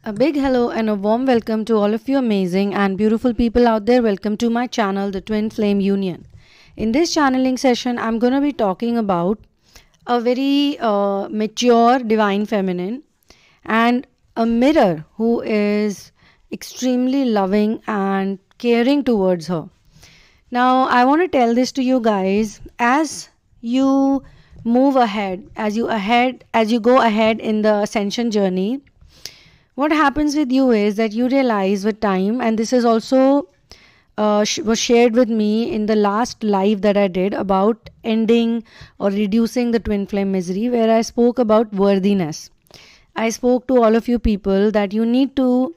A big hello and a warm welcome to all of you amazing and beautiful people out there. Welcome to my channel, The Twin Flame Union. In this channeling session, I'm going to be talking about a very mature divine feminine and a mirror who is extremely loving and caring towards her. Now, I want to tell this to you guys as you move ahead, as you go ahead in the ascension journey. What happens with you is that you realize with time, and this is also was shared with me in the last live that I did about ending or reducing the twin flame misery, where I spoke about worthiness. I spoke to all of you people that you need to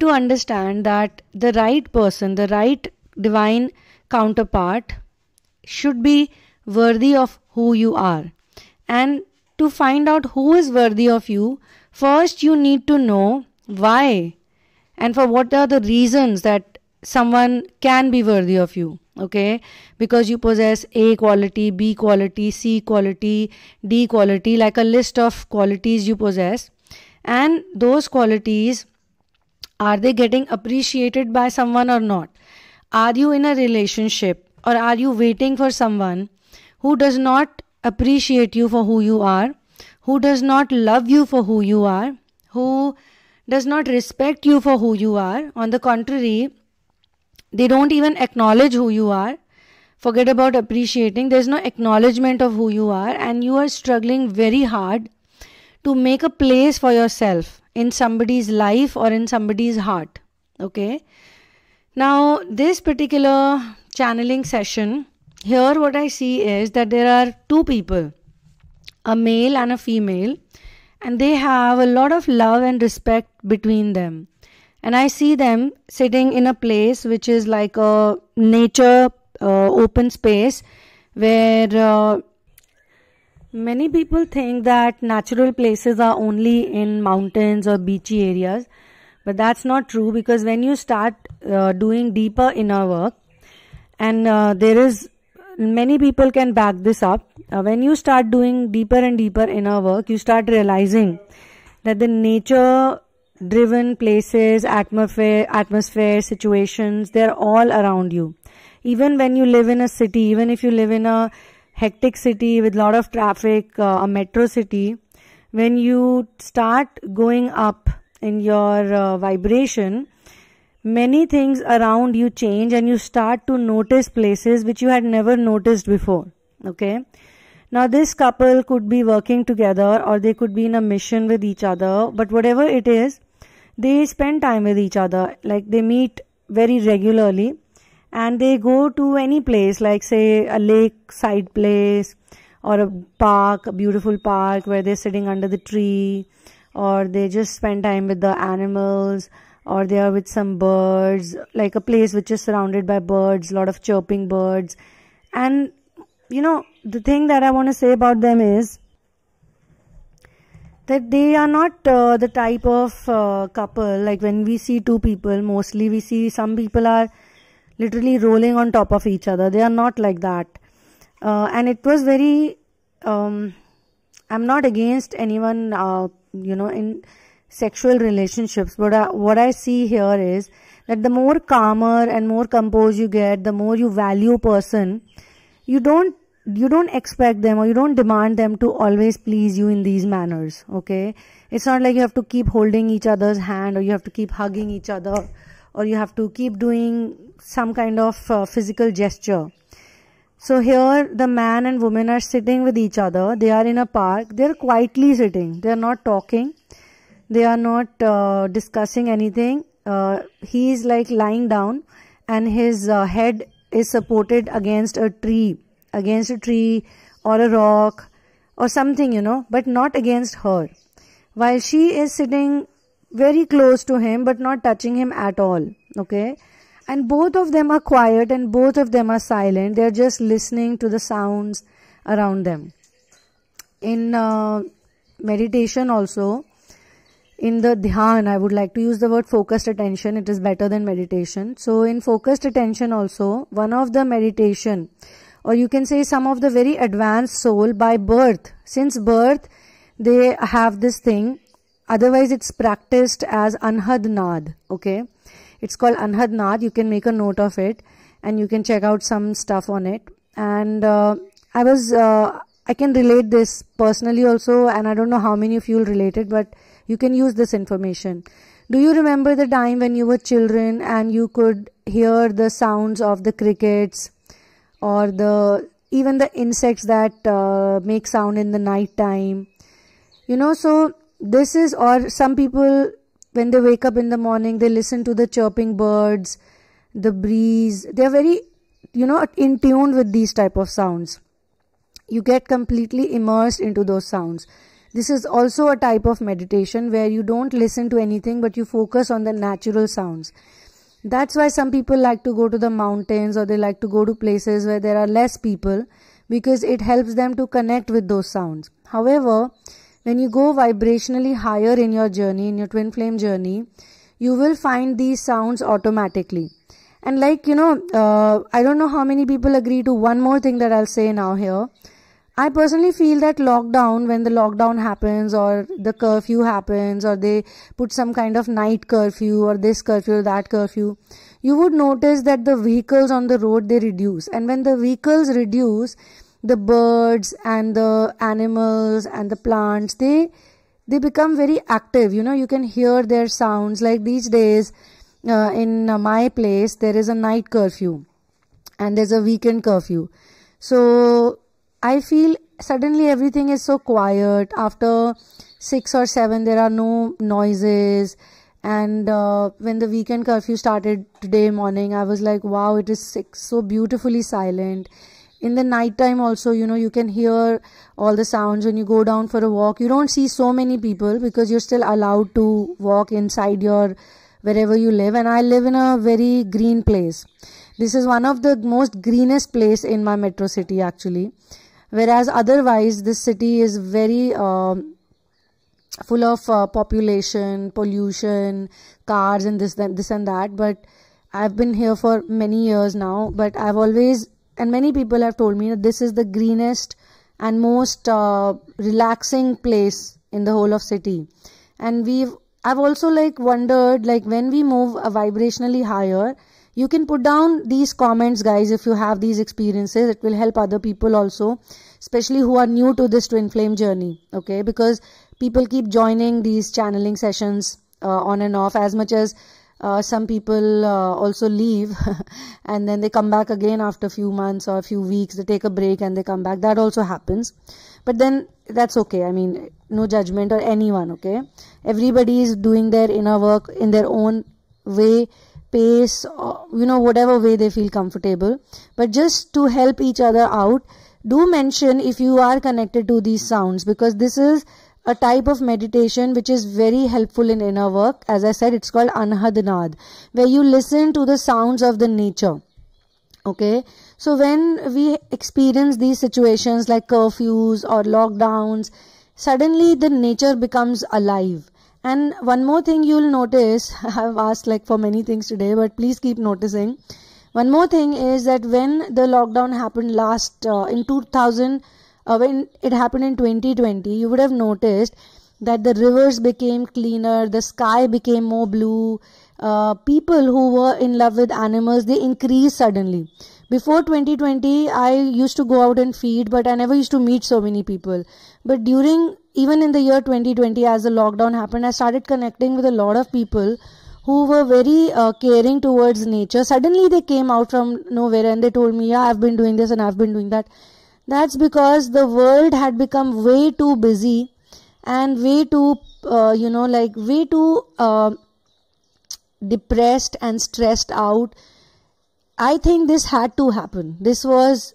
understand that the right person, the right divine counterpart should be worthy of who you are. And to find out who is worthy of you, first you need to know why and for what are the reasons that someone can be worthy of you. Okay, because you possess A quality, B quality, C quality, D quality, like a list of qualities you possess. And those qualities, are they getting appreciated by someone or not? Are you in a relationship or are you waiting for someone who does not appreciate you for who you are, who does not love you for who you are, who does not respect you for who you are? On the contrary, they don't even acknowledge who you are. Forget about appreciating. There's no acknowledgement of who you are, and you are struggling very hard to make a place for yourself in somebody's life or in somebody's heart. Okay. Now, this particular channeling session, here what I see is that there are two people, a male and a female, and they have a lot of love and respect between them. And I see them sitting in a place which is like a nature open space where many people think that natural places are only in mountains or beachy areas. But that's not true, because when you start doing deeper inner work, and there is many people can back this up, when you start doing deeper and deeper inner work, you start realizing that the nature driven places, atmosphere, situations, they're all around you. Even when you live in a city, even if you live in a hectic city with a lot of traffic, a metro city, when you start going up in your vibration, many things around you change and you start to notice places which you had never noticed before. Okay. Now this couple could be working together or they could be in a mission with each other, but whatever it is, they spend time with each other. Like they meet very regularly and they go to any place, like say a lakeside place or a park, a beautiful park where they're sitting under the tree, or they just spend time with the animals, or they are with some birds, like a place which is surrounded by birds, a lot of chirping birds. And you know, the thing that I want to say about them is that they are not the type of couple, like when we see two people, mostly we see some people are literally rolling on top of each other. They are not like that. And it was very, I'm not against anyone, in sexual relationships, but what I see here is that the more calmer and more composed you get, the more you value a person, you don't expect them or you don't demand them to always please you in these manners. Okay, it's not like you have to keep holding each other's hand, or you have to keep hugging each other, or you have to keep doing some kind of physical gesture. So here the man and woman are sitting with each other. They are in a park. They are quietly sitting. They are not talking. They are not discussing anything. He is like lying down and his head is supported against a tree or a rock or something, but not against her. While she is sitting very close to him but not touching him at all. Okay. And both of them are quiet and both of them are silent. They are just listening to the sounds around them. In meditation also, in the dhyan, I would like to use the word focused attention. It is better than meditation. So in focused attention also, one of the meditation, or you can say some of the very advanced soul by birth, since birth, they have this thing otherwise it's practiced as Anhad Naad. Okay, it's called Anhad Naad. You can make a note of it and you can check out some stuff on it. And I can relate this personally also, and I don't know how many of you will relate it, but you can use this information. Do you remember the time when you were children and you could hear the sounds of the crickets or even the insects that make sound in the night time? So this is, or some people, when they wake up in the morning, they listen to the chirping birds, the breeze. They're very, in tune with these type of sounds. You get completely immersed into those sounds. This is also a type of meditation where you don't listen to anything, but you focus on the natural sounds. That's why some people like to go to the mountains, or they like to go to places where there are less people, because it helps them to connect with those sounds. However, when you go vibrationally higher in your journey, in your twin flame journey, you will find these sounds automatically. And I don't know how many people agree to one more thing that I'll say now here. I personally feel that when the lockdown happens, or the curfew happens, or they put some kind of night curfew, or this curfew or that curfew, you would notice that the vehicles on the road, they reduce. And when the vehicles reduce, the birds and the animals and the plants, they become very active. You can hear their sounds. Like these days, in my place, there is a night curfew and there's a weekend curfew. So I feel suddenly everything is so quiet. After 6 or 7, there are no noises. And when the weekend curfew started today morning, I was like, wow, it is so beautifully silent. In the night time also, you can hear all the sounds. When you go down for a walk, you don't see so many people because you're still allowed to walk inside wherever you live. And I live in a very green place. This is one of the most greenest place in my metro city actually. Whereas otherwise, this city is very full of population, pollution, cars and this and that. But I've been here for many years now. But and many people have told me that this is the greenest and most relaxing place in the whole of city. And I've also wondered, when we move vibrationally higher, you can put down these comments, guys, if you have these experiences. It will help other people also, especially who are new to this twin flame journey. Okay, because people keep joining these channeling sessions on and off, as much as some people also leave and then they come back again after a few months or a few weeks. They take a break and they come back. That also happens. But then that's okay. I mean, no judgment or anyone, okay? Everybody is doing their inner work in their own way, pace, whatever way they feel comfortable. But just to help each other out, do mention if you are connected to these sounds, because this is a type of meditation which is very helpful in inner work. As I said, it's called Anhad Naad, where you listen to the sounds of the nature. Okay, so when we experience these situations like curfews or lockdowns, suddenly the nature becomes alive. And one more thing you'll notice, I've asked for many things today, but please keep noticing. One more thing is that when the lockdown happened in 2000, when it happened in 2020, you would have noticed that the rivers became cleaner, the sky became more blue. People who were in love with animals, they increased suddenly. Before 2020, I used to go out and feed, but I never used to meet so many people. But even in the year 2020, as the lockdown happened, I started connecting with a lot of people who were very caring towards nature. Suddenly they came out from nowhere and they told me, yeah, I've been doing this and I've been doing that. That's because the world had become way too busy and way too, way too depressed and stressed out. I think this had to happen. This was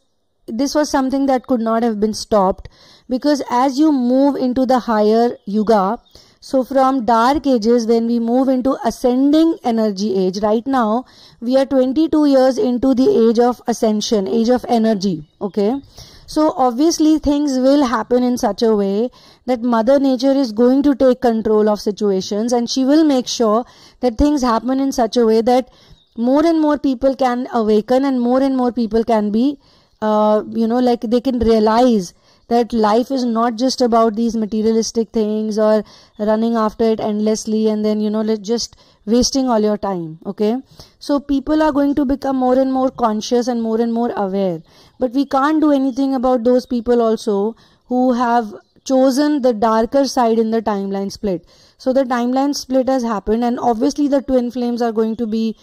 something that could not have been stopped, because as you move into the higher yuga, so from dark ages, when we move into ascending energy age, right now we are 22 years into the age of ascension, age of energy. Okay, so obviously things will happen in such a way that Mother Nature is going to take control of situations, and she will make sure that things happen in such a way that more and more people can awaken and more people can be, they can realize that life is not just about these materialistic things or running after it endlessly and then, just wasting all your time. Okay, so people are going to become more and more conscious and more aware, but we can't do anything about those people also who have chosen the darker side in the timeline split. So the timeline split has happened, and obviously the twin flames are going to be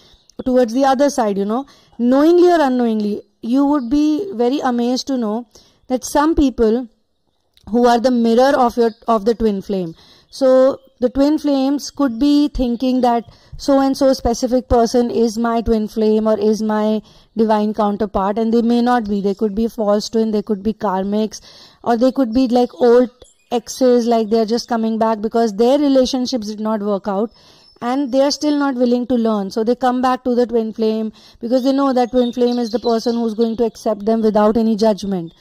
towards the other side. Knowingly or unknowingly, you would be very amazed to know that some people who are the mirror of the twin flame. So the twin flames could be thinking that so and so specific person is my twin flame or is my divine counterpart, and they may not be. They could be false twin, they could be karmics, or they could be like old exes, like they're just coming back because their relationships did not work out and they are still not willing to learn. So they come back to the twin flame because they know that twin flame is the person who's going to accept them without any judgment.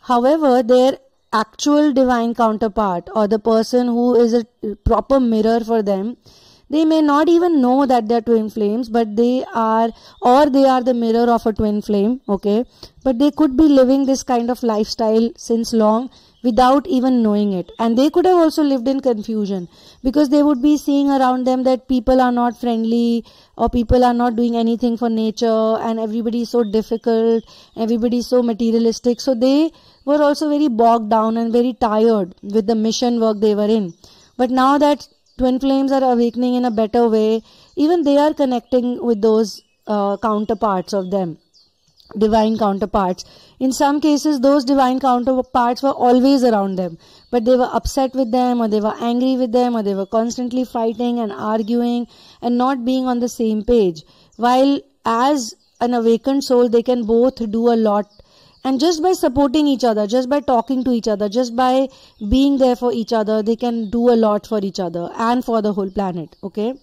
However, their actual divine counterpart or the person who is a proper mirror for them, they may not even know that they're twin flames, but they are the mirror of a twin flame. Okay, but they could be living this kind of lifestyle since long without even knowing it, and they could have also lived in confusion because they would be seeing around them that people are not friendly or people are not doing anything for nature and everybody is so difficult, everybody is so materialistic. So they were also very bogged down and very tired with the mission work they were in. But now that twin flames are awakening in a better way, even they are connecting with those counterparts of them, divine counterparts. In some cases, those divine counterparts were always around them, but they were upset with them, or they were angry with them, or they were constantly fighting and arguing and not being on the same page. While as an awakened soul, they can both do a lot, and just by supporting each other, just by talking to each other, just by being there for each other, they can do a lot for each other and for the whole planet. Okay,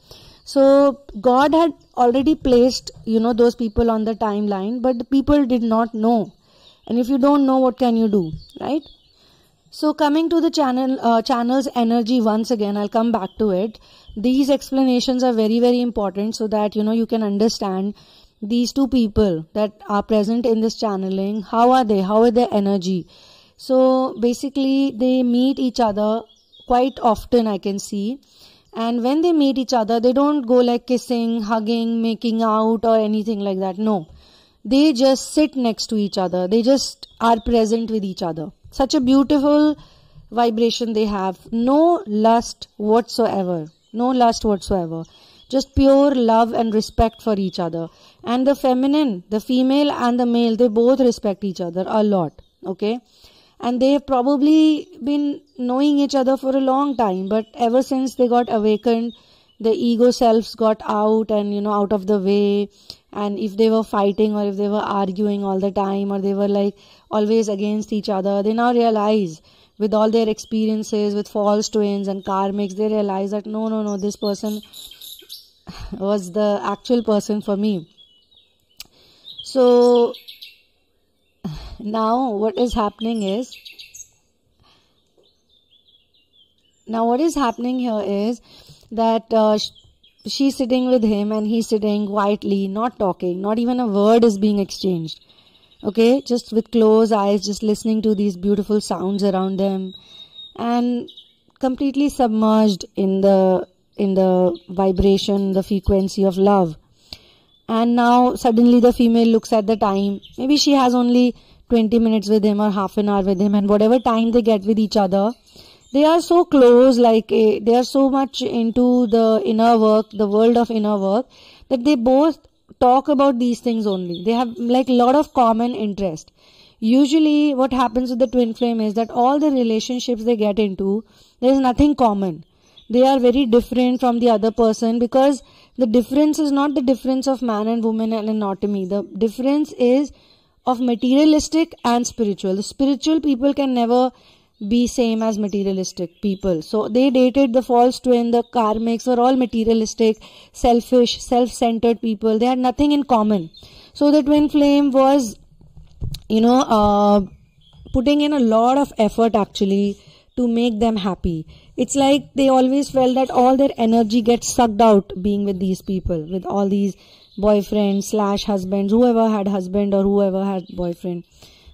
so God had already placed, those people on the timeline, but the people did not know. And if you don't know, what can you do, right? So coming to the channel's energy once again, I'll come back to it. These explanations are very, very important so that, you can understand these two people that are present in this channeling. How are they? How are their energy? So basically, they meet each other quite often, I can see. And when they meet each other, they don't go like kissing, hugging, making out or anything like that. No. They just sit next to each other. They just are present with each other. Such a beautiful vibration they have. No lust whatsoever. No lust whatsoever. Just pure love and respect for each other. And the feminine, the female and the male, they both respect each other a lot. Okay. And they've probably been knowing each other for a long time, but ever since they got awakened, the ego selves got out and, out of the way. And if they were fighting or if they were arguing all the time or they were like always against each other, they now realize with all their experiences with false twins and karmics, they realize that no, this person was the actual person for me. So now what is happening here is that she's sitting with him and he's sitting quietly, not talking, not even a word is being exchanged. Okay, just with closed eyes, just listening to these beautiful sounds around them and completely submerged in the vibration, the frequency of love. And now suddenly the female looks at the time. Maybe she has only 20 minutes with him or half an hour with him, and whatever time they get with each other, they are so close, they are so much into the inner work, the world of inner work, that they both talk about these things only. They have like a lot of common interest. Usually what happens with the twin flame is that all the relationships they get into, there is nothing common. They are very different from the other person because the difference is not the difference of man and woman and anatomy. The difference is of materialistic and spiritual. The spiritual people can never be same as materialistic people. So they dated the false twin, the karmics were all materialistic, selfish, self-centered people. They had nothing in common. So the twin flame was, putting in a lot of effort actually to make them happy. It's like they always felt that all their energy gets sucked out being with these people, with all these boyfriends / husbands, whoever had husband or whoever had boyfriend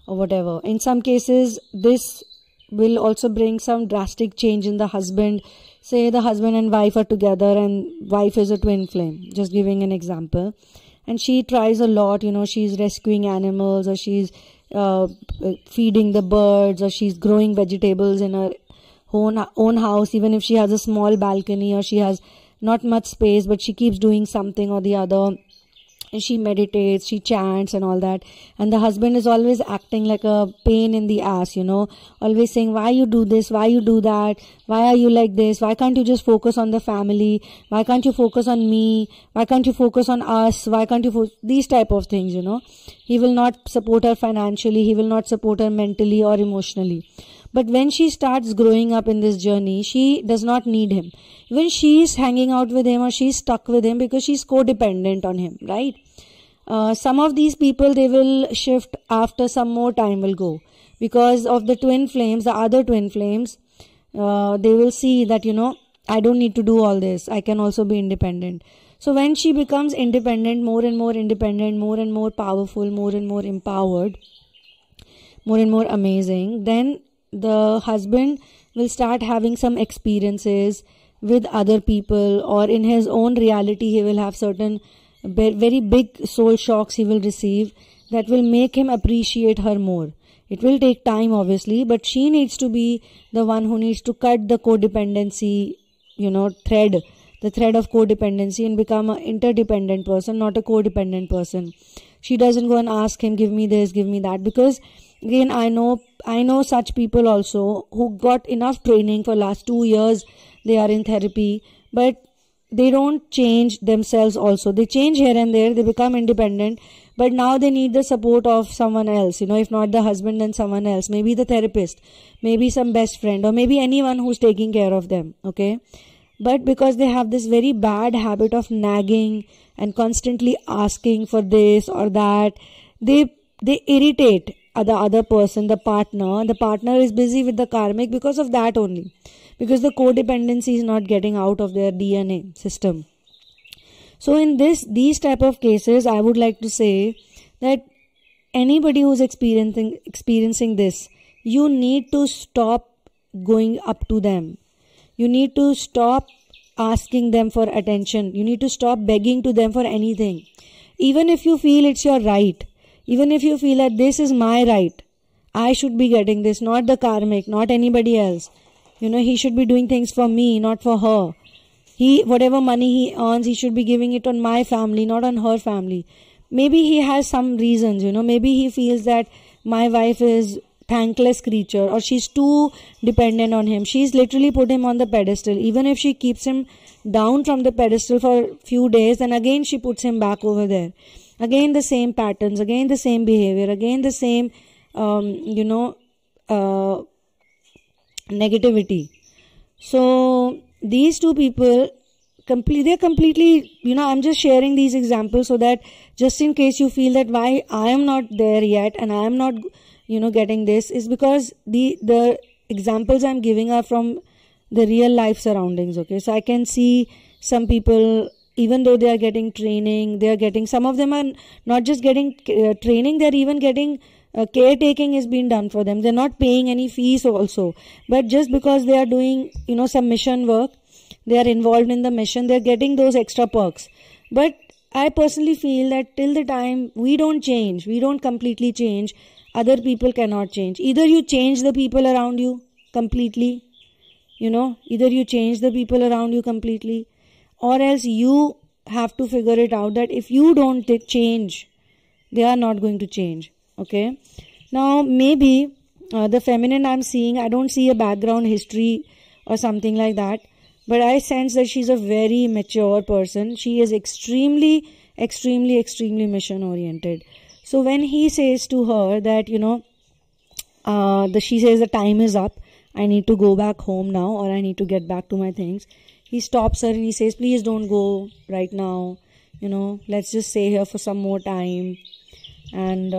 or whatever. In some cases, this will also bring some drastic change in the husband. Say the husband and wife are together and wife is a twin flame, just giving an example, and she tries a lot, she's rescuing animals, or she's feeding the birds, or she's growing vegetables in her own house, even if she has a small balcony or she has not much space, but she keeps doing something or the other, and she meditates, she chants and all that. And the husband is always acting like a pain in the ass, always saying, why you do this, why you do that, why are you like this, why can't you just focus on the family, why can't you focus on me, why can't you focus on us, why can't you these type of things. He will not support her financially, he will not support her mentally or emotionally. But when she starts growing up in this journey, she does not need him. Even she is hanging out with him or she's stuck with him because she's codependent on him, right? Some of these people, they will shift after some more time will go. Because of the twin flames, the other twin flames, they will see that, I don't need to do all this. I can also be independent. So when she becomes independent, more and more independent, more and more powerful, more and more empowered, more and more amazing, then the husband will start having some experiences with other people, or in his own reality he will have certain very big soul shocks he will receive that will make him appreciate her more. It will take time obviously, but she needs to be the one who needs to cut the codependency, the thread of codependency, and become an interdependent person, not a codependent person. She doesn't go and ask him, give me this, give me that, because again, I know such people also who got enough training for last 2 years. They are in therapy, but they don't change themselves also. They change here and there, they become independent, but now they need the support of someone else, if not the husband, then someone else, maybe the therapist, maybe some best friend, or maybe anyone who's taking care of them, okay? But because they have this very bad habit of nagging and constantly asking for this or that, they irritate the other person, the partner. The partner is busy with the karmic because of that only. Because the codependency is not getting out of their DNA system. So in these type of cases, I would like to say that anybody who's experiencing this, you need to stop going up to them. You need to stop asking them for attention. You need to stop begging to them for anything. Even if you feel it's your right, even if you feel that this is my right, I should be getting this, not the karmic, not anybody else. He should be doing things for me, not for her. Whatever money he earns, he should be giving it on my family, not on her family. Maybe he has some reasons, maybe he feels that my wife is thankless creature, or she's too dependent on him. She's literally put him on the pedestal. Even if she keeps him down from the pedestal for a few days, then again she puts him back over there. Again the same patterns, again the same behavior, again the same, negativity. So these two people, they're completely, I'm just sharing these examples so that just in case you feel that why I am not there yet and I am not, getting this, is because the examples I'm giving are from the real life surroundings, okay? So I can see some people, even though they are getting training, some of them are not just getting training, they're even getting caretaking is being done for them. They're not paying any fees also. But just because they are doing, some mission work, they are involved in the mission, they're getting those extra perks. But I personally feel that till the time we don't change, we don't completely change, other people cannot change. Either you change the people around you completely, either you change the people around you completely, or else you have to figure it out that if you don't change, they are not going to change. Okay. Now, maybe the feminine I'm seeing, I don't see a background history or something like that, but I sense that she's a very mature person. She is extremely, extremely, extremely mission oriented. So when he says to her that, she says the time is up, I need to go back home now, or I need to get back to my things, he stops her and he says, please don't go right now, let's just stay here for some more time. And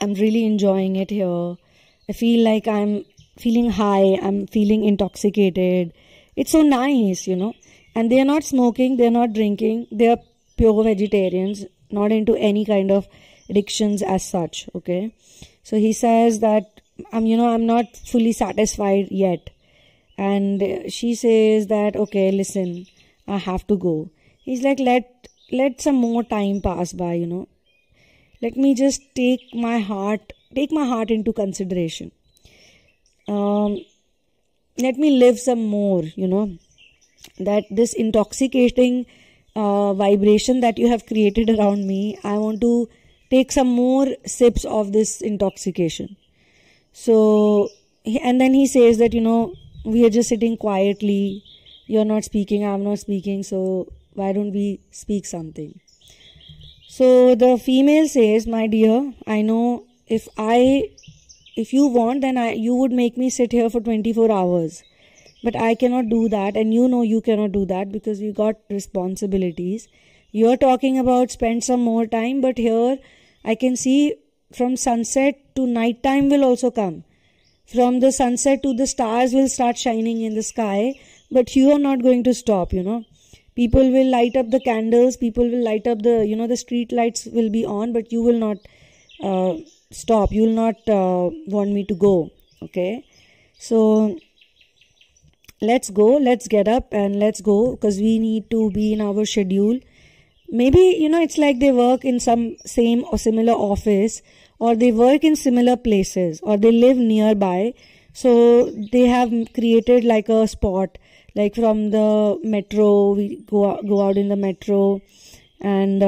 I'm really enjoying it here. I feel like I'm feeling high, I'm feeling intoxicated. It's so nice, And they are not smoking, they are not drinking, they are pure vegetarians, not into any kind of addictions as such, okay? So he says that I'm not fully satisfied yet. And she says that, okay, listen, I have to go. He's like, let some more time pass by, let me just take my heart into consideration. Let me live some more, that this intoxicating vibration that you have created around me, I want to take some more sips of this intoxication. So, and then he says that, we are just sitting quietly, you're not speaking, I'm not speaking, so why don't we speak something? So the female says, my dear, I know if you want, then you would make me sit here for 24 hours. But I cannot do that, and you cannot do that because you got responsibilities. You're talking about spend some more time, but here I can see from sunset to night time will also come. From the sunset to the stars will start shining in the sky, but you are not going to stop, People will light up the candles, people will light up the street lights will be on, but you will not stop. You will not want me to go, okay? So let's go, let's get up and let's go, because we need to be in our schedule. Maybe, it's like they work in some same or similar office, or they work in similar places, or they live nearby. So they have created like a spot, like from the metro, we go out in the metro, and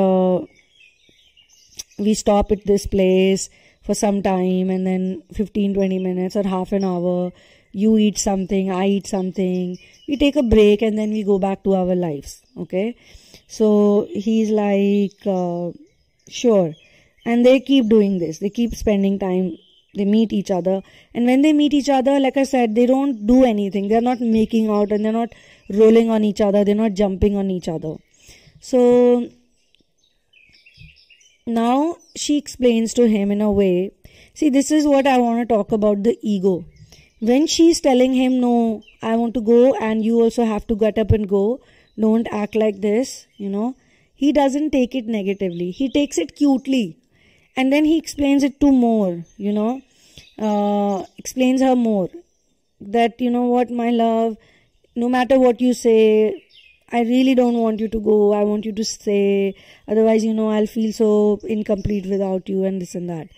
we stop at this place for some time, and then 15-20 minutes or half an hour, you eat something, I eat something, we take a break, and then we go back to our lives, okay? So he's like, sure. And they keep doing this, they keep spending time, they meet each other, and when they meet each other, like I said, they don't do anything, they're not making out, and they're not rolling on each other, they're not jumping on each other. So now she explains to him in a way, see, this is what I want to talk about, the ego. When she's telling him, no, I want to go and you also have to get up and go, don't act like this, he doesn't take it negatively, he takes it cutely. And then he explains it to more, explains her more, that, what, my love, no matter what you say, I really don't want you to go, I want you to stay, otherwise, I'll feel so incomplete without you, and this and that.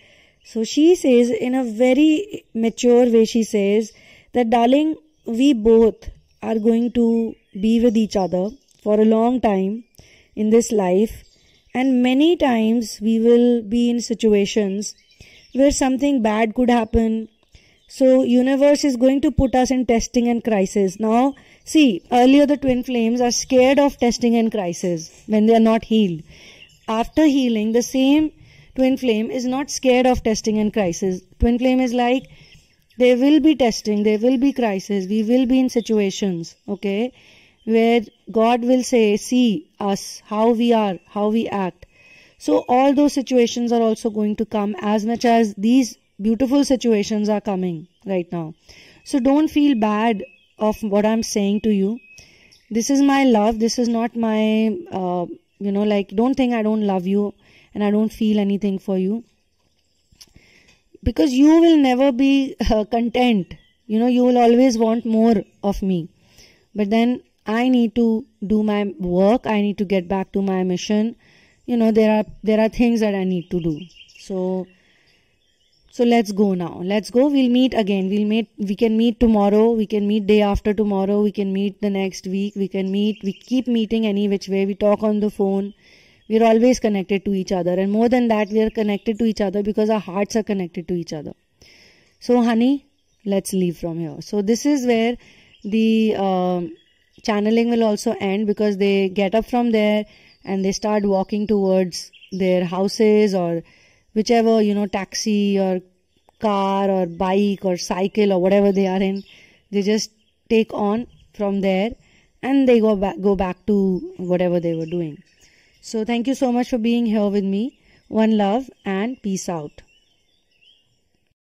So she says in a very mature way, she says that, darling, we both are going to be with each other for a long time in this life, and many times we will be in situations where something bad could happen. So universe is going to put us in testing and crisis. Now, see, earlier the twin flames are scared of testing and crisis when they are not healed. After healing, the same twin flame is not scared of testing and crisis. Twin flame is like, there will be testing, there will be crisis, we will be in situations, okay, where God will say, see us, how we are, how we act. So all those situations are also going to come, as much as these beautiful situations are coming right now. So don't feel bad of what I'm saying to you. This is my love, this is not my, don't think I don't love you and I don't feel anything for you. Because you will never be content. You will always want more of me. But then I need to do my work. I need to get back to my mission. There are things that I need to do. So let's go now. Let's go. We'll meet again. We can meet tomorrow. We can meet day after tomorrow. We can meet the next week. We keep meeting any which way. We talk on the phone. We're always connected to each other. And more than that, we are connected to each other because our hearts are connected to each other. So, honey, let's leave from here. So, this is where the channeling will also end, because they get up from there and they start walking towards their houses or whichever, taxi or car or bike or cycle or whatever they are in. They just take on from there and they go back to whatever they were doing. So thank you so much for being here with me. One love and peace out.